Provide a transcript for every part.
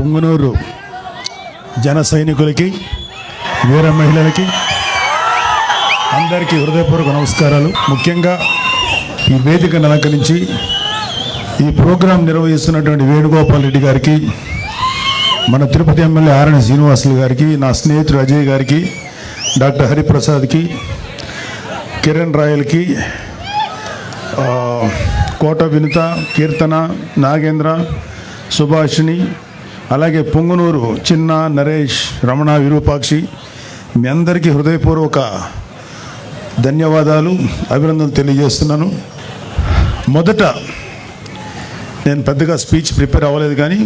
పుంగనూరు జన సైనికులకి, వీర మహిళలకి అందరికీ హృదయపూర్వక నమస్కారాలు. ముఖ్యంగా ఈ వేదికను అలంకరించి ఈ ప్రోగ్రాం నిర్వహిస్తున్నటువంటి వేణుగోపాల్ రెడ్డి గారికి, మన తిరుపతి ఎమ్మెల్యే ఆర్ఎన్ శ్రీనివాసులు గారికి, నా స్నేహితుడు అజయ్ గారికి, డాక్టర్ హరిప్రసాద్కి, కిరణ్ రాయల్కి, కోట వినుత, కీర్తన, నాగేంద్ర, సుభాషిణి, అలాగే పొంగునూరు చిన్న, నరేష్, రమణ, విరూపాక్షి, మీ అందరికీ హృదయపూర్వక ధన్యవాదాలు, అభినందనలు తెలియజేస్తున్నాను. మొదట నేను పెద్దగా స్పీచ్ ప్రిపేర్ అవ్వలేదు, కానీ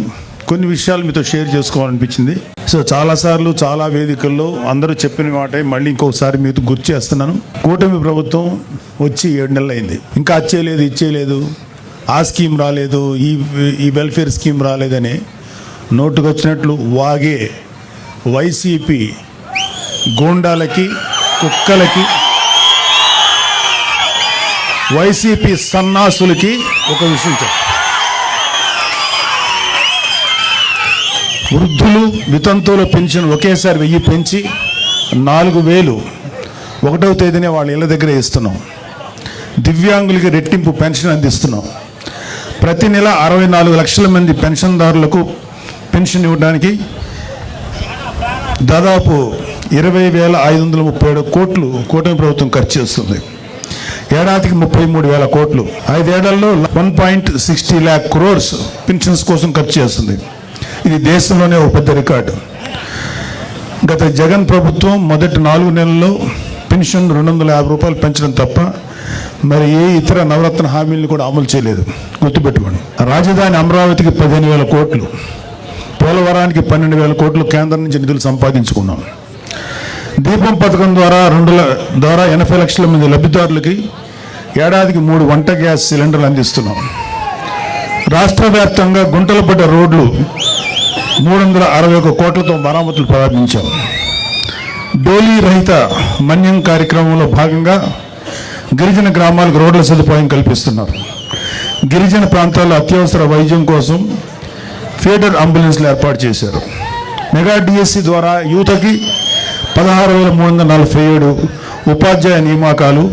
కొన్ని విషయాలు మీతో షేర్ చేసుకోవాలనిపించింది. సో చాలాసార్లు చాలా వేదికల్లో అందరూ చెప్పిన మాట మళ్ళీ ఇంకొకసారి మీతో గుర్తు చేస్తున్నాను. కూటమి ప్రభుత్వం వచ్చి 7 నెలలు అయింది. ఇంకా అచ్చేయలేదు, ఇచ్చేయలేదు, ఆ స్కీమ్ రాలేదు, ఈ వెల్ఫేర్ స్కీమ్ రాలేదని నోటుకు వచ్చినట్లు వాగే వైసీపీ గూండాలకి, కుక్కలకి, వైసీపీ సన్నాసులకి ఒక విషయం చెప్పు. వృద్ధులు, వితంతువుల పెన్షన్ ఒకేసారి 1000 పెంచి 4000 1వ తేదీనే వాళ్ళ ఇళ్ళ దగ్గర ఇస్తున్నాం. దివ్యాంగులకి రెట్టింపు పెన్షన్ అందిస్తున్నాం. ప్రతి నెల 64 లక్షల మంది పెన్షన్దారులకు పెన్షన్ ఇవ్వడానికి దాదాపు 20,537 కోట్లు కూటమి ప్రభుత్వం ఖర్చు చేస్తుంది. ఏడాదికి 33,000 కోట్లు. 5 ఏళ్లలో 1.60 lakh crores పెన్షన్స్ కోసం ఖర్చు చేస్తుంది. ఇది దేశంలోనే ఒక పెద్ద రికార్డు. గత జగన్ ప్రభుత్వం మొదటి 4 నెలల్లో పెన్షన్ 250 రూపాయలు పెంచడం తప్ప మరి ఏ ఇతర నవరత్న హామీలను కూడా అమలు చేయలేదు. గుర్తుపెట్టుకోండి. రాజధాని అమరావతికి 15,000 కోట్లు, పోలవరానికి 12,000 కోట్లు కేంద్రం నుంచి నిధులు సంపాదించుకున్నాం. దీపం పథకం ద్వారా 80 లక్షల మంది లబ్ధిదారులకి ఏడాదికి 3 వంట గ్యాస్ సిలిండర్లు అందిస్తున్నాం. రాష్ట్ర వ్యాప్తంగా గుంటలు పడ్డ రోడ్లు 361 కోట్లతో మరామతులు ప్రారంభించాం. డోలీ రహిత మన్యం కార్యక్రమంలో భాగంగా గిరిజన గ్రామాలకు రోడ్ల సదుపాయం కల్పిస్తున్నారు. గిరిజన ప్రాంతాల్లో అత్యవసర వైద్యం కోసం ఫీడర్ అంబులెన్స్లు ఏర్పాటు చేశారు. మెగా డిఎస్సి ద్వారా యువతకి 16,347 ఉపాధ్యాయ నియామకాలు,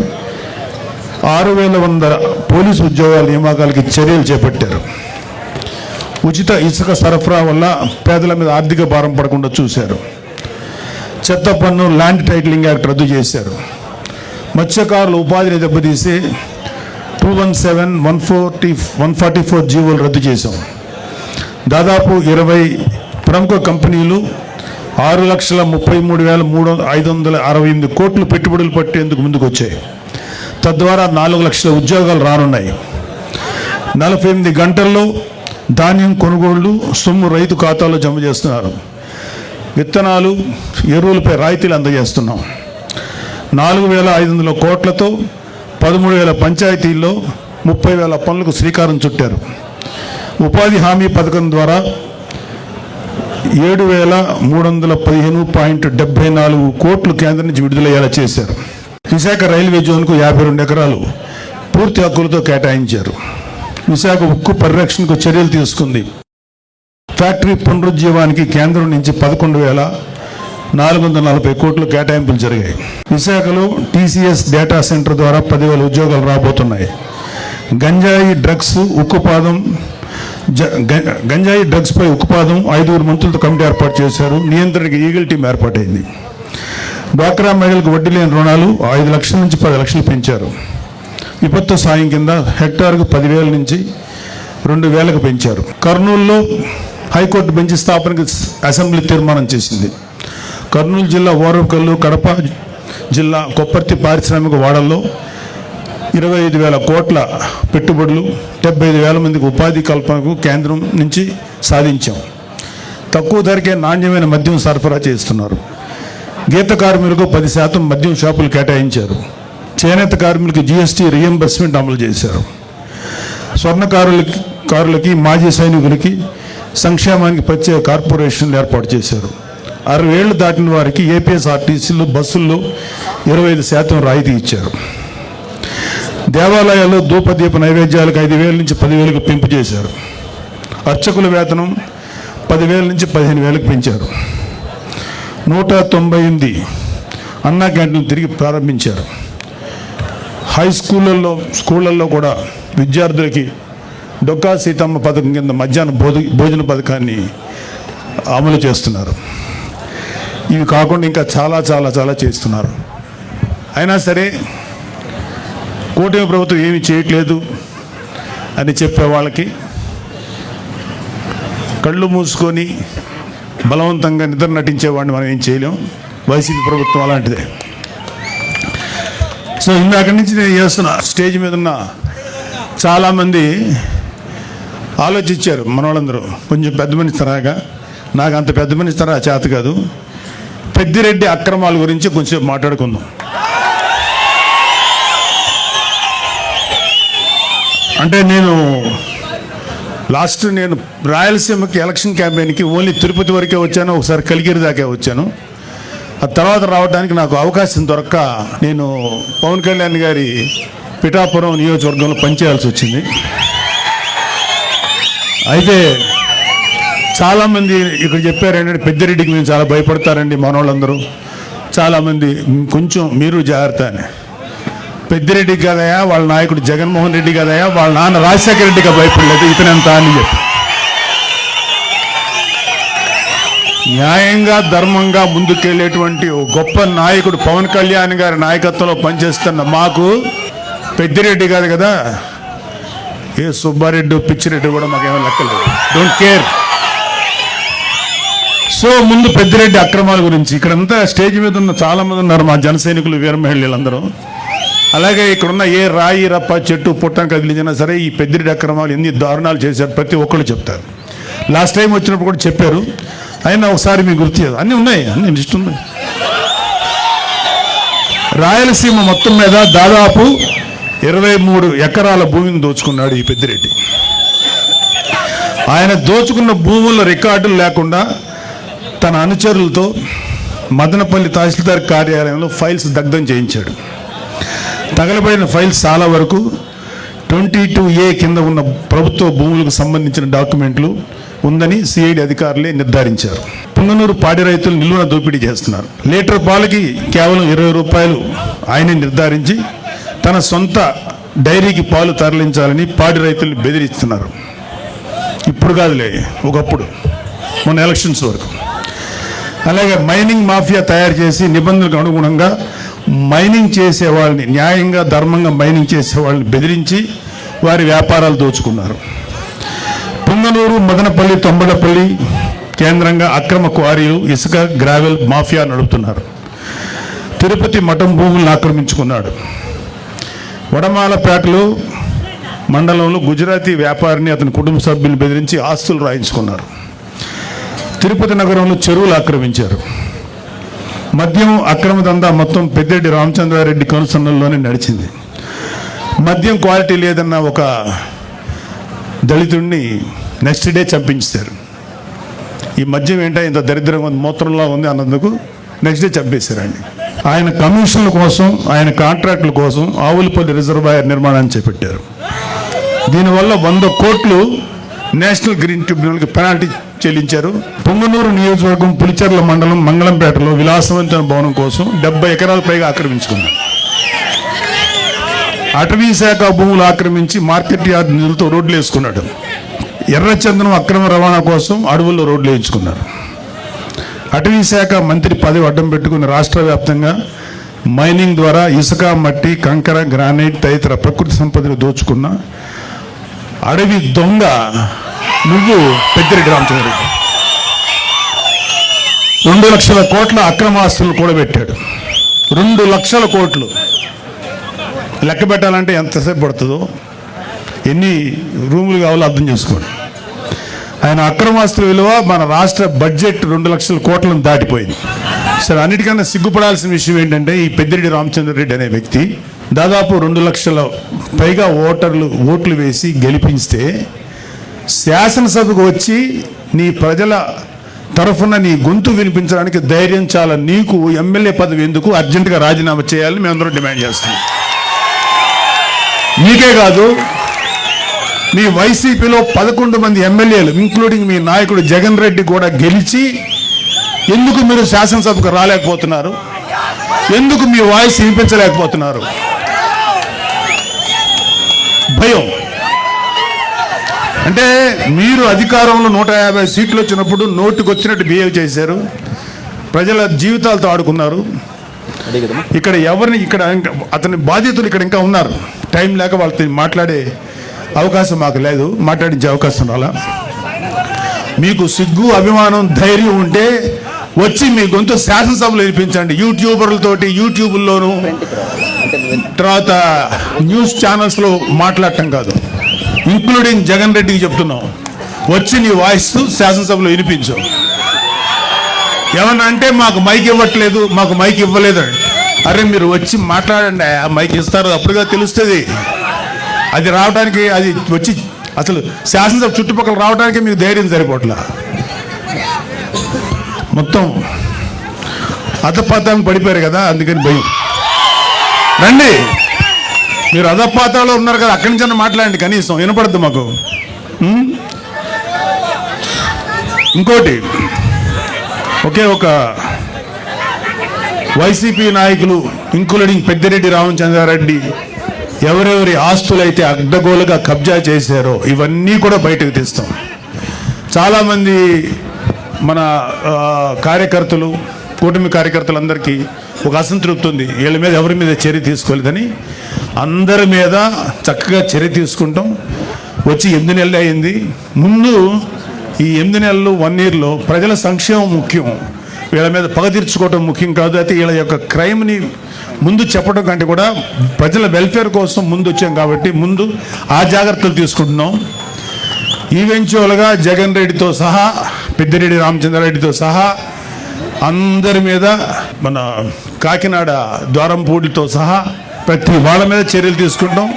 6,100 పోలీసు ఉద్యోగాల నియామకాలకి చర్యలు చేపట్టారు. ఉచిత ఇసుక సరఫరా వల్ల పేదల మీద ఆర్థిక భారం పడకుండా చూశారు. చెత్త పన్ను, ల్యాండ్ టైటిలింగ్ యాక్ట్ రద్దు చేశారు. మత్స్యకారుల ఉపాధిని దెబ్బతీసి 217, 144 జీవోలు రద్దు చేశాం. దాదాపు 20 ప్రముఖ కంపెనీలు 6,33,568 కోట్లు పెట్టుబడులు పట్టేందుకు ముందుకు వచ్చాయి. తద్వారా 4 లక్షల ఉద్యోగాలు రానున్నాయి. 48 గంటల్లో ధాన్యం కొనుగోళ్లు సొమ్ము రైతు ఖాతాలో జమ చేస్తున్నారు. విత్తనాలు, ఎరువులపై రాయితీలు అందజేస్తున్నాం. 4,500 కోట్లతో 13,000 పంచాయతీల్లో 30,000 పనులకు శ్రీకారం చుట్టారు. ఉపాధి హామీ పథకం ద్వారా 7,315.74 కోట్లు కేంద్రం నుంచి విడుదలయ్యేలా చేశారు. విశాఖ రైల్వే జోన్కు 52 ఎకరాలు పూర్తి హక్కులతో కేటాయించారు. విశాఖ ఉక్కు పరిరక్షణకు చర్యలు తీసుకుంది. ఫ్యాక్టరీ పునరుజ్జీవానికి కేంద్రం నుంచి 11,440 కోట్లు కేటాయింపులు జరిగాయి. విశాఖలో టీసీఎస్ డేటా సెంటర్ ద్వారా 10,000 ఉద్యోగాలు రాబోతున్నాయి. గంజాయి డ్రగ్స్పై ఉక్కుపాదం 5 మంత్రులతో కమిటీ ఏర్పాటు చేశారు. నియంత్రణకి ఈగల్ టీం ఏర్పాటైంది. డ్వాక్రా మహిళలకు వడ్డీ లేని రుణాలు 5 లక్షల నుంచి 10 లక్షలు పెంచారు. విపత్తు సాయం కింద హెక్టార్కు 10,000 నుంచి 2,000కు పెంచారు. కర్నూలులో హైకోర్టు బెంచ్ స్థాపనకు అసెంబ్లీ తీర్మానం చేసింది. కర్నూలు జిల్లా ఓరవకల్లు, కడప జిల్లా కొప్పర్తి పారిశ్రామిక వాడల్లో 25,000 కోట్ల పెట్టుబడులు, 75,000 మందికి ఉపాధి కల్పనకు కేంద్రం నుంచి సాధించాం. తక్కువ ధరకే నాణ్యమైన మద్యం సరఫరా చేస్తున్నారు. గీత కార్మికులకు 10% మద్యం షాపులు కేటాయించారు. చేనేత కార్మికులకు జీఎస్టీ రీఎంబర్స్మెంట్ అమలు చేశారు. స్వర్ణకారులకి, మాజీ సైనికులకి సంక్షేమానికి ప్రత్యేక కార్పొరేషన్లు ఏర్పాటు చేశారు. 60 ఏళ్లు దాటిన వారికి ఏపీఎస్ఆర్టీసీలు, బస్సుల్లో 25% రాయితీ ఇచ్చారు. దేవాలయాల్లో ధూపదీప నైవేద్యాలకు 5,000 నుంచి 10,000కు పెంపు చేశారు. అర్చకుల వేతనం 10,000 నుంచి 15,000కి పెంచారు. 198 అన్నా క్యాంటీన్లు తిరిగి ప్రారంభించారు. హై స్కూళ్ళల్లో కూడా విద్యార్థులకి డొక్కా సీతమ్మ పథకం కింద మధ్యాహ్న భోజన పథకాన్ని అమలు చేస్తున్నారు. ఇవి కాకుండా ఇంకా చాలా చాలా చాలా చేస్తున్నారు. అయినా సరే కూటమి ప్రభుత్వం ఏమీ చేయట్లేదు అని చెప్పే వాళ్ళకి కళ్ళు మూసుకొని బలవంతంగా నిద్ర నటించేవాడిని మనం ఏం చేయలేం. వైసీపీ ప్రభుత్వం అలాంటిదే. సో ఇందాక నుంచి నేను చేస్తున్న స్టేజ్ మీద ఉన్న చాలామంది ఆలోచించారు. మన వాళ్ళందరూ కొంచెం పెద్ద మనిషి తరాగా, నాకు అంత పెద్ద మనిషి తరా చేత కాదు. పెద్దిరెడ్డి అక్రమాల గురించి కొంచెం మాట్లాడుకుందాం. అంటే నేను రాయలసీమకి ఎలక్షన్ క్యాంపెయిన్కి ఓన్లీ తిరుపతి వరకే వచ్చాను, ఒకసారి కలిగిరి దాకా వచ్చాను. ఆ తర్వాత రావడానికి నాకు అవకాశం దొరక్క నేను పవన్ కళ్యాణ్ గారి పిఠాపురం నియోజకవర్గంలో పనిచేయాల్సి వచ్చింది. అయితే చాలామంది ఇక్కడ చెప్పారు ఏంటంటే పెద్దిరెడ్డికి మేము చాలా భయపడతారండి మనోళ్ళందరూ. చాలామంది కొంచెం మీరు జాగ్రత్త అని. పెద్దిరెడ్డి కదయా, వాళ్ళ నాయకుడు జగన్మోహన్ రెడ్డి కదయా, వాళ్ళ నాన్న రాజశేఖర రెడ్డిగా భయపడలేదు, ఇతనంతా అని చెప్పి. న్యాయంగా ధర్మంగా ముందుకెళ్ళేటువంటి ఓ గొప్ప నాయకుడు పవన్ కళ్యాణ్ గారి నాయకత్వంలో పనిచేస్తున్న మాకు పెద్దిరెడ్డి కాదు కదా, ఏ సుబ్బారెడ్డి పిచ్చిరెడ్డి కూడా మాకేమో లెక్కలేదు. Don't care. సో ముందు పెద్దిరెడ్డి అక్రమాల గురించి ఇక్కడంతా స్టేజ్ మీద ఉన్న చాలామంది ఉన్నారు మా జన సైనికులు, వీర మహిళలందరూ. అలాగే ఇక్కడున్న ఏ రాయి రప్ప చెట్టు పుట్టం కదిలించినా సరే ఈ పెద్దిరెడ్డి అక్రమాలు ఎన్ని దారుణాలు చేశారు ప్రతి ఒక్కళ్ళు చెప్తారు. లాస్ట్ టైం వచ్చినప్పుడు కూడా చెప్పారు. అయినా ఒకసారి మీకు గుర్తు చేయదు, అన్నీ ఉన్నాయి, అన్ని లిస్ట్ ఉన్నాయి. రాయలసీమ మొత్తం మీద దాదాపు 23 ఎకరాల భూమిని దోచుకున్నాడు ఈ పెద్దిరెడ్డి. ఆయన దోచుకున్న భూముల రికార్డులు లేకుండా తన అనుచరులతో మదనపల్లి తహసీల్దార్ కార్యాలయంలో ఫైల్స్ దగ్ధం చేయించాడు. తగలబడిన ఫైల్స్ చాలా వరకు 22A కింద ఉన్న ప్రభుత్వ భూములకు సంబంధించిన డాక్యుమెంట్లు ఉందని సిఐడి అధికారులే నిర్ధారించారు. పుంగనూరు పాడి రైతులు నిలువున దోపిడీ చేస్తున్నారు. లీటర్ పాలకి కేవలం 20 రూపాయలు ఆయనే నిర్ధారించి తన సొంత డైరీకి పాలు తరలించాలని పాడి రైతుల్ని బెదిరిస్తున్నారు. ఇప్పుడు కాదులే, ఒకప్పుడు మొన్న ఎలక్షన్స్ వరకు. అలాగే మైనింగ్ మాఫియా తయారు చేసి నిబంధనలకు అనుగుణంగా మైనింగ్ చేసే వాళ్ళని, న్యాయంగా ధర్మంగా మైనింగ్ చేసే వాళ్ళని బెదిరించి వారి వ్యాపారాలు దోచుకున్నారు. పుంగనూరు, మదనపల్లి, తొంబడపల్లి కేంద్రంగా అక్రమ క్వారీలు, ఇసుక, గ్రావెల్ మాఫియా నడుపుతున్నారు. తిరుపతి మఠం భూములను ఆక్రమించుకున్నాడు. వడమాలపేటలో మండలంలో గుజరాతీ వ్యాపారిని అతని కుటుంబ సభ్యులను బెదిరించి ఆస్తులు రాయించుకున్నారు. తిరుపతి నగరంలో చెరువులు ఆక్రమించారు. మద్యం అక్రమ దందా మొత్తం పెద్దిరెడ్డి రామచంద్రారెడ్డి కనుసన్నల్లోనే నడిచింది. మద్యం క్వాలిటీ లేదన్న ఒక దళితుడిని నెక్స్ట్ డే చంపించారు. ఈ మద్యం ఏంటో ఇంత దరిద్రంగా ఉంది, మూత్రంలో ఉంది అన్నందుకు నెక్స్ట్ డే చంపేశారండి. ఆయన కమిషన్ల కోసం, ఆయన కాంట్రాక్టుల కోసం ఆవులపల్లి రిజర్వాయర్ నిర్మాణాన్ని చేపట్టారు. దీనివల్ల 100 కోట్లు నేషనల్ గ్రీన్ ట్రిబ్యునల్కి పెనాల్టీ చెల్లించారు. పొంగనూరు నియోజకవర్గం పులిచెర్ల మండలం మంగళంపేటలో విలాసవంతమైన భవనం కోసం 70 ఎకరాల పైగా ఆక్రమించుకున్నారు. అటవీ శాఖ భూములు ఆక్రమించి మార్కెట్ యార్డ్ నిధులతో రోడ్లు వేసుకున్నాడు. ఎర్రచందనం అక్రమ రవాణా కోసం అడవుల్లో రోడ్లు వేయించుకున్నారు. అటవీ శాఖ మంత్రి పదవి అడ్డం పెట్టుకుని రాష్ట్ర వ్యాప్తంగా మైనింగ్ ద్వారా ఇసుక, మట్టి, కంకర, గ్రానైట్ తదితర ప్రకృతి సంపదను దోచుకున్న అడవి దొంగ నువ్వు పెద్దిరెడ్డి రామచంద్రారెడ్డి. 2 లక్షల కోట్ల అక్రమాస్తులు కూడబెట్టాడు. 2 లక్షల కోట్లు లెక్క పెట్టాలంటే ఎంతసేపు పడుతుందో, ఎన్ని రూములు కావాలో అర్థం చేసుకోండి. ఆయన అక్రమాస్తుల విలువ మన రాష్ట్ర బడ్జెట్ 2 లక్షల కోట్లను దాటిపోయింది. సరే, అన్నిటికన్నా సిగ్గుపడాల్సిన విషయం ఏంటంటే ఈ పెద్దిరెడ్డి రామచంద్రారెడ్డి అనే వ్యక్తి దాదాపు 2 లక్షల పైగా ఓట్లు వేసి గెలిపిస్తే శాసనసభకు వచ్చి నీ ప్రజల తరఫున నీ గొంతు వినిపించడానికి ధైర్యం చాలా. నీకు ఎమ్మెల్యే పదవి ఎందుకు? అర్జెంటుగా రాజీనామా చేయాలని మేమందరం డిమాండ్ చేస్తున్నాం. నీకే కాదు, మీ వైసీపీలో 11 మంది ఎమ్మెల్యేలు ఇంక్లూడింగ్ మీ నాయకుడు జగన్ రెడ్డి కూడా గెలిచి ఎందుకు మీరు శాసనసభకు రాలేకపోతున్నారు? ఎందుకు మీ వాయిస్ వినిపించలేకపోతున్నారు? భయం. అంటే మీరు అధికారంలో 150 సీట్లు వచ్చినప్పుడు నోటుకు వచ్చినట్టు బిహేవ్ చేశారు, ప్రజల జీవితాలతో ఆడుకున్నారు. ఇక్కడ ఎవరిని ఇక్కడ అతని బాధితులు ఇక్కడ ఇంకా ఉన్నారు. టైం లేక వాళ్ళతో మాట్లాడే అవకాశం మాకు లేదు, మాట్లాడించే అవకాశం రాలా. మీకు సిగ్గు, అభిమానం, ధైర్యం ఉంటే వచ్చి మీ గొంతు శాసనసభలో వినిపించండి. యూట్యూబర్లతోటి యూట్యూబ్లోను తర్వాత న్యూస్ ఛానల్స్లో మాట్లాడటం కాదు. ఇంక్లూడింగ్ జగన్ రెడ్డికి చెప్తున్నాం, వచ్చి నీ వాయిస్ శాసనసభలో వినిపించు. ఏమన్నా అంటే మాకు మైక్ ఇవ్వట్లేదు, మాకు మైక్ ఇవ్వలేదు. అరే మీరు వచ్చి మాట్లాడండి, ఆ మైక్ ఇస్తారు, అప్పుడుగా తెలుస్తుంది. అది రావడానికి, అది వచ్చి అసలు శాసనసభ చుట్టుపక్కల రావడానికి మీకు ధైర్యం సరిపోట్లా. మొత్తం అధపాతానికి పడిపోయారు కదా, అందుకని భయం. రండి, మీరు అధపాతాలో ఉన్నారు కదా, అక్కడి నుంచి మాట్లాడండి, కనీసం వినపడద్దు మాకు. ఇంకోటి, ఒకే ఒక వైసీపీ నాయకులు ఇంక్లూడింగ్ పెద్దిరెడ్డి రామచంద్రారెడ్డి ఎవరెవరి ఆస్తులైతే అడ్డగోలుగా కబ్జా చేశారో ఇవన్నీ కూడా బయటకు తీస్తాం. చాలామంది మన కార్యకర్తలు, కూటమి కార్యకర్తలందరికీ ఒక అసంతృప్తి ఉంది, వీళ్ళ మీద ఎవరి మీద చర్య తీసుకోలేదని. అందరి మీద చక్కగా చర్య తీసుకుంటాం. వచ్చి 8 నెలలు అయింది. ముందు ఈ 8 నెలలు 1 ఇయర్లో ప్రజల సంక్షేమం ముఖ్యం, వీళ్ళ మీద పగ తీర్చుకోవటం ముఖ్యం కాదు. అయితే వీళ్ళ యొక్క క్రైమ్ని ముందు చెప్పడం కంటే కూడా ప్రజల వెల్ఫేర్ కోసం ముందు వచ్చాం కాబట్టి ముందు ఆ జాగ్రత్తలు తీసుకుంటున్నాం. ఈవెన్చువల్గా జగన్ రెడ్డితో సహా, పెద్దిరెడ్డి రామచంద్రారెడ్డితో సహా అందరి మీద, మన కాకినాడ ద్వారంపూడితో సహా ప్రతి వాళ్ళ మీద చర్యలు తీసుకుంటాం.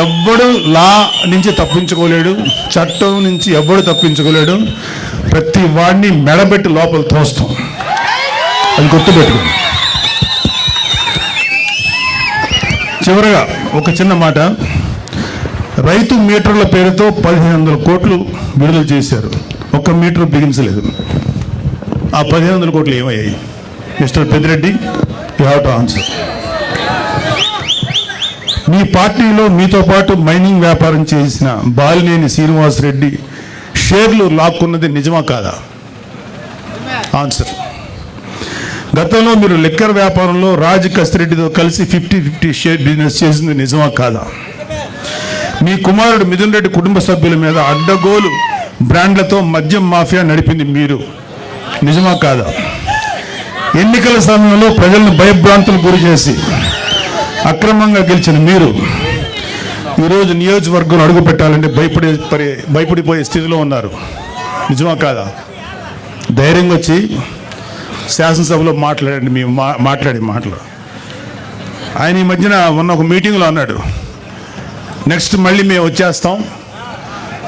ఎవ్వడు లా నుంచి తప్పించుకోలేడు, చట్టం నుంచి ఎవ్వడు తప్పించుకోలేడు. ప్రతి వాడిని మెడబెట్టి లోపల తోస్తాం, అది గుర్తుపెట్టుకోండి. చివరగా ఒక చిన్న మాట, రైతు మీటర్ల పేరుతో 1500 కోట్లు విడుదల చేశారు, ఒక్క మీటర్ బిగించలేదు. ఆ 1500 కోట్లు ఏమయ్యాయి? Mister Peddireddy, you have to answer. మీ పార్టీలో మీతో పాటు మైనింగ్ వ్యాపారం చేసిన బాలినేని శ్రీనివాసరెడ్డి షేర్లు లాక్కున్నది నిజమా కాదా? ఆన్సర్. గతంలో మీరు లిక్కర్ వ్యాపారంలో రాజ్ కసిరెడ్డితో కలిసి 50-50 షేర్ బిజినెస్ చేసింది నిజమా కాదా? మీ కుమారుడు మిథున్ రెడ్డి కుటుంబ సభ్యుల మీద అడ్డగోలు బ్రాండ్లతో మద్యం మాఫియా నడిపింది మీరు, నిజమా కాదా? ఎన్నికల సమయంలో ప్రజలను భయభ్రాంతులకు గురి చేసి అక్రమంగా గెలిచిన మీరు ఈరోజు నియోజకవర్గం అడుగు పెట్టాలంటే భయపడిపోయే స్థితిలో ఉన్నారు, నిజమా కాదా? ధైర్యంగా వచ్చి శాసనసభలో మాట్లాడండి. మేము మాట్లాడే మాటలు ఆయన ఈ మధ్యన మొన్న ఒక మీటింగ్లో అన్నాడు, నెక్స్ట్ మళ్ళీ మేము వచ్చేస్తాం,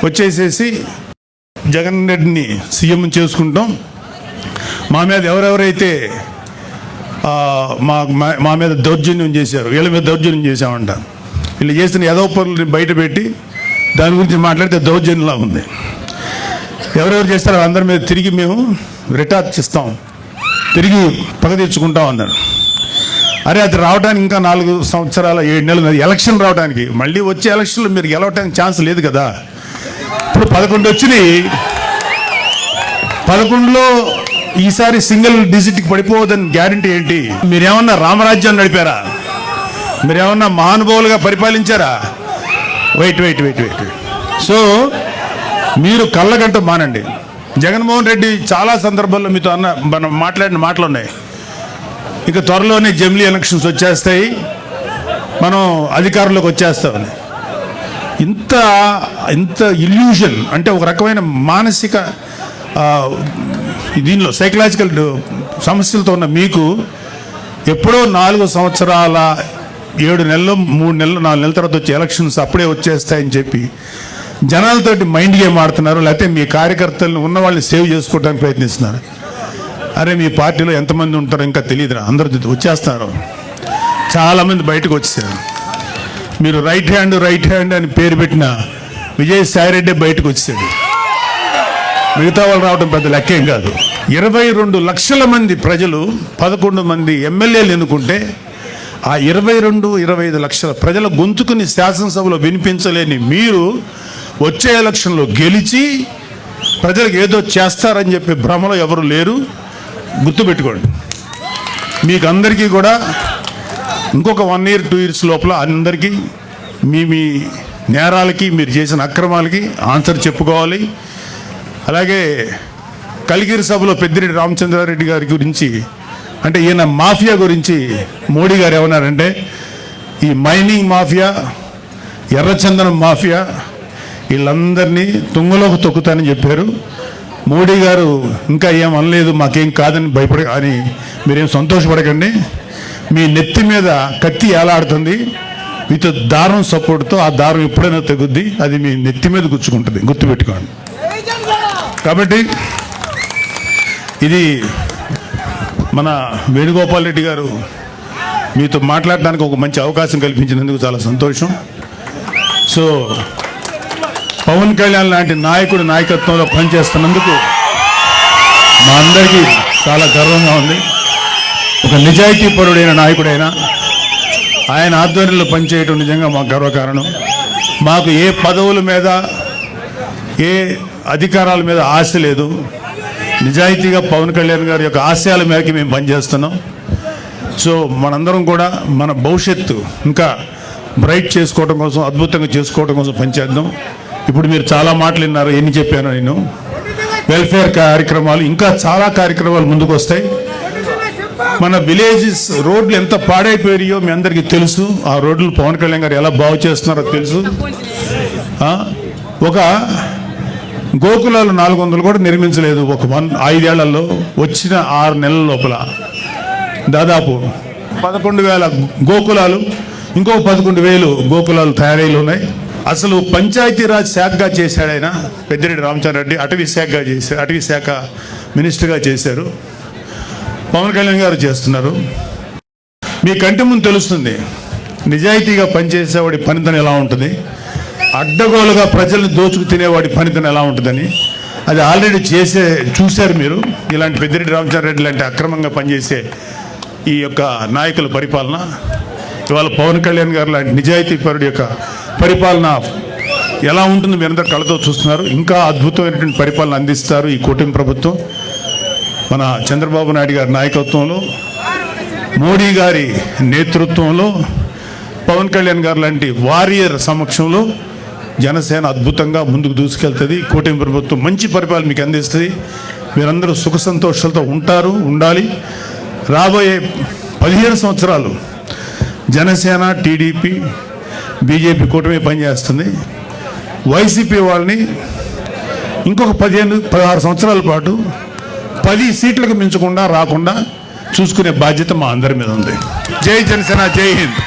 వచ్చేసేసి జగన్ రెడ్డిని సీఎం చేసుకుంటాం, మా మీద ఎవరెవరైతే మా మీద దౌర్జన్యం చేశారు, వీళ్ళ మీద దౌర్జన్యం చేశామంట, వీళ్ళు చేసిన ఏదో పనులు బయట పెట్టి దాని గురించి మాట్లాడితే దౌర్జన్యంలా ఉంది. ఎవరెవరు చేస్తారో అందరి మీద తిరిగి మేము రిటార్చ్ ఇస్తాం, తిరిగి పగ తీర్చుకుంటాం అన్నారు. అరే అది రావడానికి ఇంకా 4 సంవత్సరాల 7 నెలలు, ఎలక్షన్ రావడానికి, మళ్ళీ వచ్చే ఎలక్షన్లో మీరు గెలవడానికి ఛాన్స్ లేదు కదా. ఇప్పుడు 11 వచ్చినాయి, 11లో ఈసారి సింగిల్ డిజిట్కి పడిపోవద్దని గ్యారంటీ ఏంటి? మీరేమన్నా రామరాజ్యాన్ని నడిపారా? మీరేమన్నా మహానుభావులుగా పరిపాలించారా? వెయిట్. సో మీరు కళ్ళగంట మానండి. జగన్మోహన్ రెడ్డి చాలా సందర్భాల్లో మీతో మనం మాట్లాడిన మాటలు ఉన్నాయి. ఇక త్వరలోనే జమిలీ ఎలక్షన్స్ వచ్చేస్తాయి, మనం అధికారంలోకి వచ్చేస్తామని. ఇంత ఇల్యూషన్, అంటే ఒక రకమైన మానసిక దీనిలో సైకలాజికల్ సమస్యలతో ఉన్న మీకు ఎప్పుడో 4 సంవత్సరాల 7 నెలలు 3 నెలలు 4 నెలల తర్వాత వచ్చే ఎలక్షన్స్ అప్పుడే వచ్చేస్తాయని చెప్పి జనాలతోటి మైండ్ గేమ్ ఆడుతున్నారు, లేకపోతే మీ కార్యకర్తలను ఉన్న వాళ్ళని సేవ్ చేసుకోవడానికి ప్రయత్నిస్తున్నారు. అరే మీ పార్టీలో ఎంతమంది ఉంటారో ఇంకా తెలియదురా, అందరూ వచ్చేస్తున్నారు, చాలామంది బయటకు వచ్చేసారు. మీరు రైట్ హ్యాండ్ అని పేరు పెట్టిన విజయసాయిరెడ్డి బయటకు వచ్చాడు. మిగతా వాళ్ళు రావడం పెద్ద లెక్కేం కాదు. 22 లక్షల మంది ప్రజలు 11 మంది ఎమ్మెల్యేలు ఎన్నుకుంటే ఆ 22-25 లక్షల ప్రజల గొంతుకుని శాసనసభలో వినిపించలేని మీరు వచ్చే ఎలక్షన్లో గెలిచి ప్రజలకు ఏదో చేస్తారని చెప్పి భ్రమలో ఎవరు లేరు. గుర్తుపెట్టుకోండి. మీకు అందరికీ కూడా ఇంకొక 1 year 2 years లోపల అందరికీ మీ నేరాలకి, మీరు చేసిన అక్రమాలకి ఆన్సర్ చెప్పుకోవాలి. అలాగే కలిగిరి సభలో పెద్దిరెడ్డి రామచంద్రారెడ్డి గారి గురించి, అంటే ఈయన మాఫియా గురించి మోడీ గారు ఏమన్నారంటే, ఈ మైనింగ్ మాఫియా, ఎర్రచందనం మాఫియా వీళ్ళందరినీ తుంగలోకి తొక్కుతానని చెప్పారు. మోడీ గారు ఇంకా ఏం అనలేదు, మాకేం కాదని భయపడ అని మీరేం సంతోషపడకండి. మీ నెత్తి మీద కత్తి ఏలాడుతుంది, మీతో దారం సపోర్ట్తో ఆ దారం ఎప్పుడైనా తెగుద్ది, అది మీ నెత్తి మీద గుచ్చుకుంటుంది, గుర్తుపెట్టుకోండి. కాబట్టి ఇది మన వేణుగోపాల్ రెడ్డి గారు మీతో మాట్లాడడానికి ఒక మంచి అవకాశం కల్పించినందుకు చాలా సంతోషం. సో పవన్ కళ్యాణ్ లాంటి నాయకుడు నాయకత్వంలో పనిచేస్తున్నందుకు మా అందరికీ చాలా గర్వంగా ఉంది. ఒక నిజాయితీపరుడైన నాయకుడైనా ఆయన ఆధ్వర్యంలో పనిచేయటం నిజంగా మాకు గర్వకారణం. మాకు ఏ పదవుల మీద, ఏ అధికారాల మీద ఆశ లేదు. నిజాయితీగా పవన్ కళ్యాణ్ గారి యొక్క ఆశయాల మేరకు మేము పనిచేస్తున్నాం. సో మనందరం కూడా మన భవిష్యత్తు ఇంకా బ్రైట్ చేసుకోవడం కోసం, అద్భుతంగా చేసుకోవడం కోసం పనిచేద్దాం. ఇప్పుడు మీరు చాలా మాటలు విన్నారు, ఎన్ని చెప్పానో నేను. వెల్ఫేర్ కార్యక్రమాలు, ఇంకా చాలా కార్యక్రమాలు ముందుకు వస్తాయి. మన విలేజెస్ రోడ్లు ఎంత పాడైపోయాయో మీ అందరికీ తెలుసు. ఆ రోడ్లు పవన్ కళ్యాణ్ గారు ఎలా బాగు చేస్తున్నారో తెలుసు. ఒక గోకులాలు 400 కూడా నిర్మించలేదు. ఒక 5 ఏళ్లలో, వచ్చిన 6 నెలల లోపల దాదాపు 11,000 గోకులాలు, ఇంకో 11,000 గోకులాలు తయారీలు ఉన్నాయి. అసలు పంచాయతీరాజ్ శాఖగా చేశాడు ఆయన పెద్దిరెడ్డి రామచంద్రారెడ్డి. అటవీ శాఖ మినిస్టర్గా చేశారు. పవన్ కళ్యాణ్ గారు చేస్తున్నారు. మీ కంటి ముందు తెలుస్తుంది నిజాయితీగా పనిచేసేవాడి పనితనం ఎలా ఉంటుంది, అడ్డగోలుగా ప్రజల్ని దోచుకు తినేవాడి పనితనం ఎలా ఉంటుందని. అది ఆల్రెడీ చూశారు మీరు. ఇలాంటి పెద్దిరెడ్డి రామచంద్రారెడ్డి లాంటి అక్రమంగా పనిచేసే ఈ యొక్క నాయకుల పరిపాలన, ఇవాళ పవన్ కళ్యాణ్ గారు లాంటి నిజాయితీపరుడి యొక్క పరిపాలన ఎలా ఉంటుందో మీరందరూ కళ్ళతో చూస్తున్నారు. ఇంకా అద్భుతమైనటువంటి పరిపాలన అందిస్తారు ఈ కూటమి ప్రభుత్వం. మన చంద్రబాబు నాయుడు గారి నాయకత్వంలో, మోడీ గారి నేతృత్వంలో, పవన్ కళ్యాణ్ గారు లాంటి వారియర్ సమక్షంలో జనసేన అద్భుతంగా ముందుకు దూసుకెళ్తుంది. కూటమి ప్రభుత్వం మంచి పరిపాలన మీకు అందిస్తుంది. మీరందరూ సుఖ సంతోషాలతో ఉంటారు, ఉండాలి. రాబోయే 15 సంవత్సరాలు జనసేన, టీడీపీ, బీజేపీ కూటమి పనిచేస్తుంది. వైసీపీ వాళ్ళని ఇంకొక 15-16 సంవత్సరాల పాటు 10 సీట్లకు మించకుండా రాకుండా చూసుకునే బాధ్యత మా అందరి మీద ఉంది. జై జనసేన, జై హింద్.